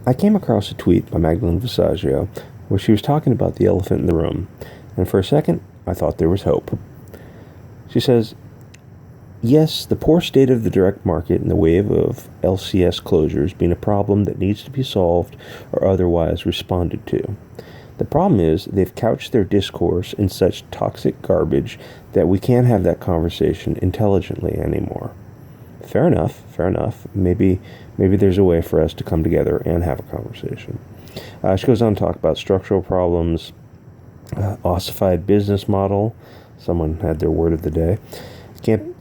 I came across a tweet by Magdalen Visaggio where she was talking about the elephant in the room, and for a second, I thought there was hope. She says, yes, the poor state of the direct market and the wave of LCS closures being a problem that needs to be solved or otherwise responded to. The problem is they've couched their discourse in such toxic garbage that we can't have that conversation intelligently anymore. Fair enough. Maybe there's a way for us to come together and have a conversation. She goes on to talk about structural problems, ossified business model. Someone had their word of the day.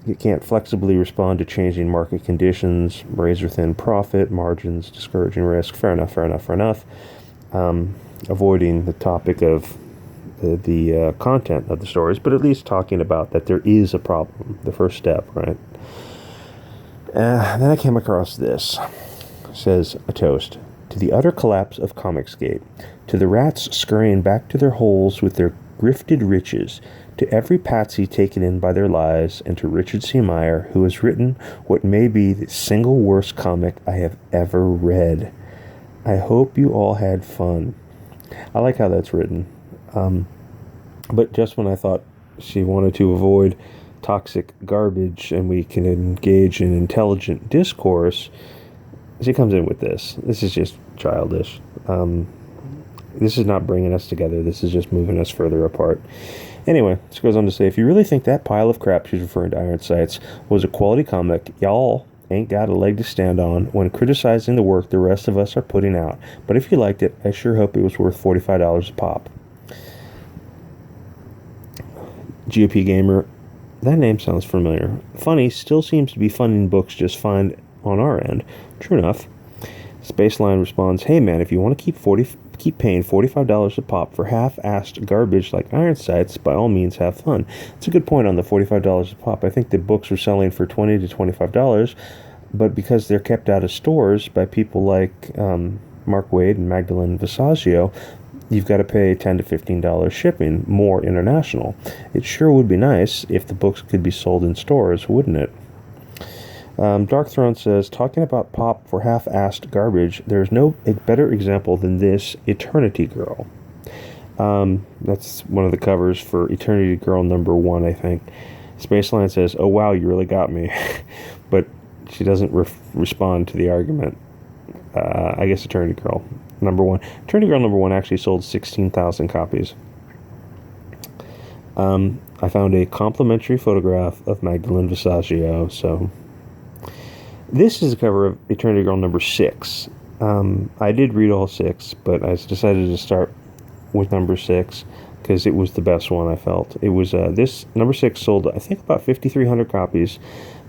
You can't flexibly respond to changing market conditions, razor-thin profit margins, discouraging risk. Fair enough. Avoiding the topic of the content of the stories, but at least talking about that there is a problem, the first step, right? Then I came across this. It says, a toast to the utter collapse of ComicsGate, to the rats scurrying back to their holes with their grifted riches, to every patsy taken in by their lies, and to Richard C. Meyer, who has written what may be the single worst comic I have ever read. I hope you all had fun. I like how that's written. But just when I thought she wanted to avoid toxic garbage and we can engage in intelligent discourse, she comes in with this. This is just childish. This is not bringing us together. This is just moving us further apart. Anyway, she goes on to say, if you really think that pile of crap she's referring to Iron Sights was a quality comic, y'all ain't got a leg to stand on when criticizing the work the rest of us are putting out. But if you liked it, I sure hope it was worth $45 a pop. GOP Gamer, that name sounds familiar. Funny still seems to be funding books just fine on our end. True enough. Spaceline responds, hey man, if you want to keep paying $45 a pop for half-assed garbage like Iron Sights, by all means have fun. It's a good point on the $45 a pop. I think the books are selling for $20 to $25, but because they're kept out of stores by people like Mark Waid and Magdalen Visaggio, you've got to pay $10 to $15 shipping, more international. It sure would be nice if the books could be sold in stores, wouldn't it? Dark Throne says, talking about pop for half-assed garbage, there's no better example than this Eternity Girl. That's one of the covers for Eternity Girl #1, I think. Spaceline says, oh wow, you really got me. But she doesn't respond to the argument. I guess Eternity Girl #1. Eternity Girl #1 actually sold 16,000 copies. I found a complimentary photograph of Magdalen Visaggio, so... This is a cover of Eternity Girl #6. I did read all 6, but I decided to start with #6 because it was the best one, I felt. It was, this #6 sold, I think, about 5,300 copies.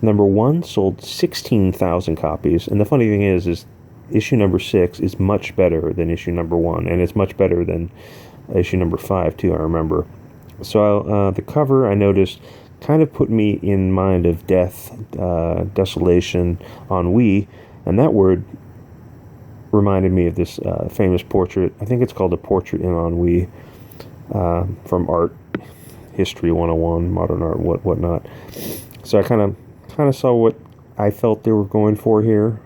#1 sold 16,000 copies. And the funny thing is issue #6 is much better than issue #1, and it's much better than issue #5, too, I remember. So the cover, I noticed, kind of put me in mind of death, desolation, ennui, and that word reminded me of this famous portrait. I think it's called A Portrait in Ennui, from Art History 101, Modern Art, whatnot. So I kind of saw what I felt they were going for here,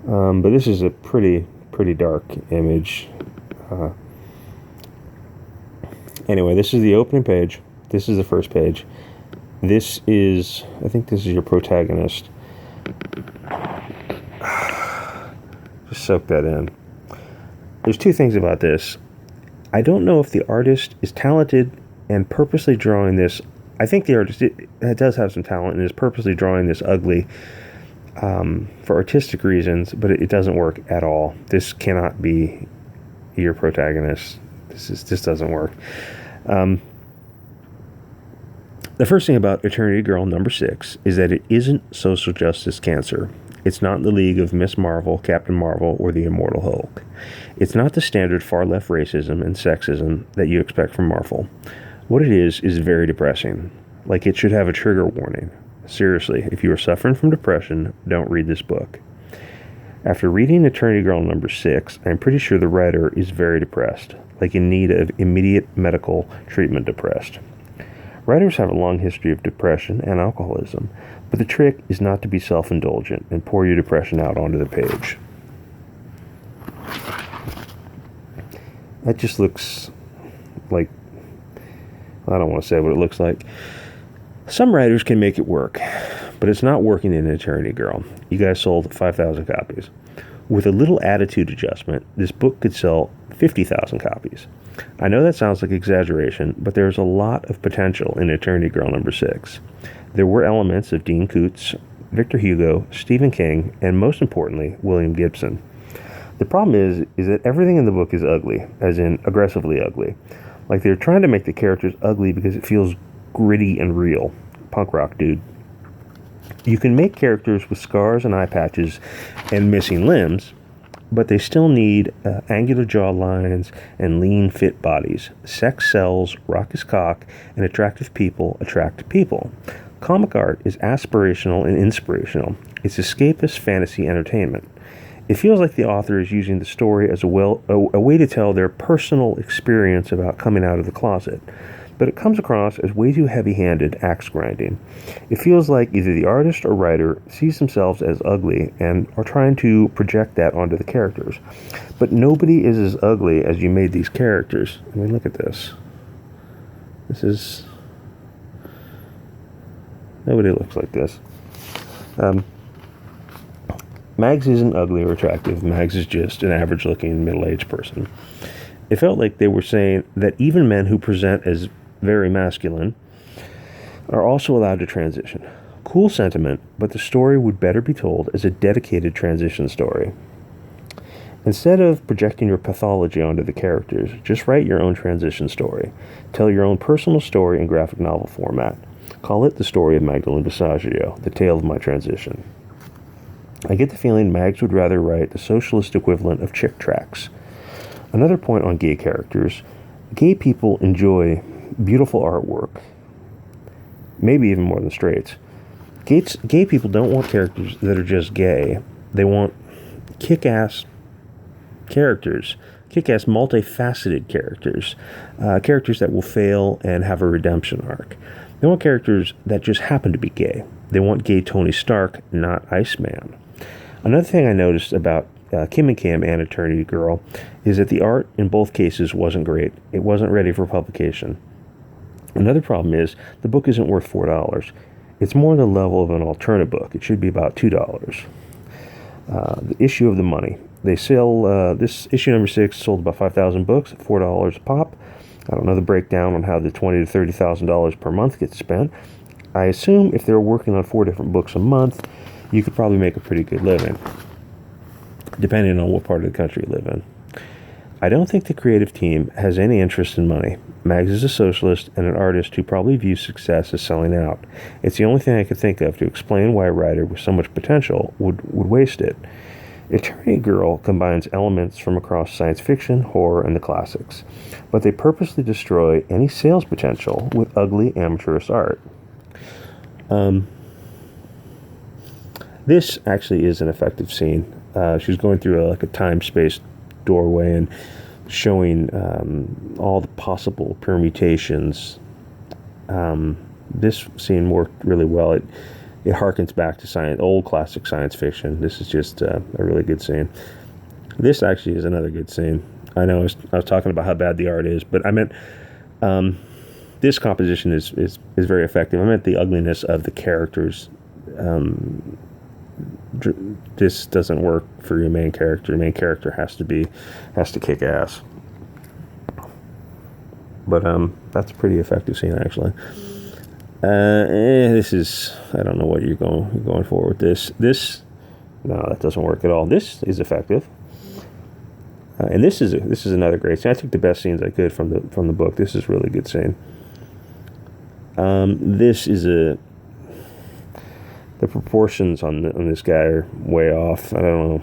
but this is a pretty dark image. Anyway, this is the opening page. This is the first page. I think this is your protagonist. Just soak that in. There's two things about this. I don't know if the artist is talented and purposely drawing this. I think the artist it does have some talent and is purposely drawing this ugly for artistic reasons, but it doesn't work at all. This cannot be your protagonist. This doesn't work. The first thing about Eternity Girl #6 is that it isn't social justice cancer. It's not in the league of Miss Marvel, Captain Marvel, or the Immortal Hulk. It's not the standard far-left racism and sexism that you expect from Marvel. What it is very depressing. Like, it should have a trigger warning. Seriously, if you are suffering from depression, don't read this book. After reading Eternity Girl #6, I'm pretty sure the writer is very depressed, like in need of immediate medical treatment depressed. Writers have a long history of depression and alcoholism, but the trick is not to be self-indulgent and pour your depression out onto the page. That just looks like, I don't want to say what it looks like. Some writers can make it work, but it's not working in Eternity Girl. You guys sold 5,000 copies. With a little attitude adjustment, this book could sell 50,000 copies. I know that sounds like exaggeration, but there's a lot of potential in Eternity Girl number 6. There were elements of Dean Koontz, Victor Hugo, Stephen King, and most importantly, William Gibson. The problem is that everything in the book is ugly, as in aggressively ugly. Like they're trying to make the characters ugly because it feels gritty and real. Punk rock, dude. You can make characters with scars and eye patches and missing limbs, but they still need angular jawlines and lean, fit bodies. Sex sells, rock is cock, and attractive people attract people. Comic art is aspirational and inspirational. It's escapist fantasy entertainment. It feels like the author is using the story as a way to tell their personal experience about coming out of the closet, but it comes across as way too heavy-handed axe grinding. It feels like either the artist or writer sees themselves as ugly and are trying to project that onto the characters. But nobody is as ugly as you made these characters. I mean, look at this. Nobody looks like this. Mags isn't ugly or attractive. Mags is just an average-looking, middle-aged person. It felt like they were saying that even men who present as very masculine are also allowed to transition. Cool sentiment, but the story would better be told as a dedicated transition story. Instead of projecting your pathology onto the characters, just write your own transition story. Tell your own personal story in graphic novel format. Call it The Story of Magdalen Visaggio, The Tale of My Transition. I get the feeling Mags would rather write the socialist equivalent of chick tracts. Another point on gay characters, gay people enjoy beautiful artwork, maybe even more than straights. Gay people don't want characters that are just gay. They want kick-ass characters, kick-ass multifaceted characters, characters that will fail and have a redemption arc. They want characters that just happen to be gay. They want gay Tony Stark, not Iceman. Another thing I noticed about Kim and Kim and Eternity Girl is that the art in both cases wasn't great. It wasn't ready for publication. Another problem is the book isn't worth $4. It's more on the level of an alternate book. It should be about $2. The issue of the money. They sell, this issue number 6 sold about 5,000 books at $4 a pop. I don't know the breakdown on how the $20,000 to $30,000 per month gets spent. I assume if they're working on 4 different books a month, you could probably make a pretty good living, depending on what part of the country you live in. I don't think the creative team has any interest in money. Mags is a socialist and an artist who probably views success as selling out. It's the only thing I could think of to explain why a writer with so much potential would waste it. Eternity Girl combines elements from across science fiction, horror, and the classics, but they purposely destroy any sales potential with ugly, amateurish art. This actually is an effective scene. She's going through a time-space doorway and showing all the possible permutations. This scene worked really well. It harkens back to old classic science fiction. This is just a really good scene. This actually is another good scene. I know I was talking about how bad the art is, but I meant this composition is very effective. I meant the ugliness of the characters. This doesn't work for your main character. Your main character has to kick ass. But that's a pretty effective scene actually. This is, I don't know what you're going for with this. No, that doesn't work at all. This is effective. And this is another great scene. I took the best scenes I could from the book. This is a really good scene. This is the proportions on this guy are way off. I don't know.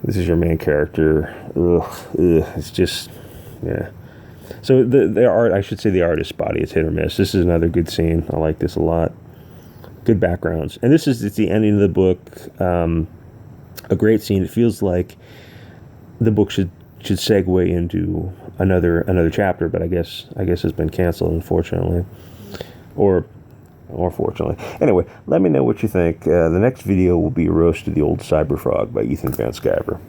This is your main character. It's just, yeah. So the art, I should say the artist's body is hit or miss. This is another good scene. I like this a lot. Good backgrounds. And it's the ending of the book. A great scene. It feels like the book should segue into another chapter, but I guess it's been canceled, unfortunately. Or fortunately. Anyway, let me know what you think. The next video will be Roast of the Old Cyberfrog by Ethan Van Sciver.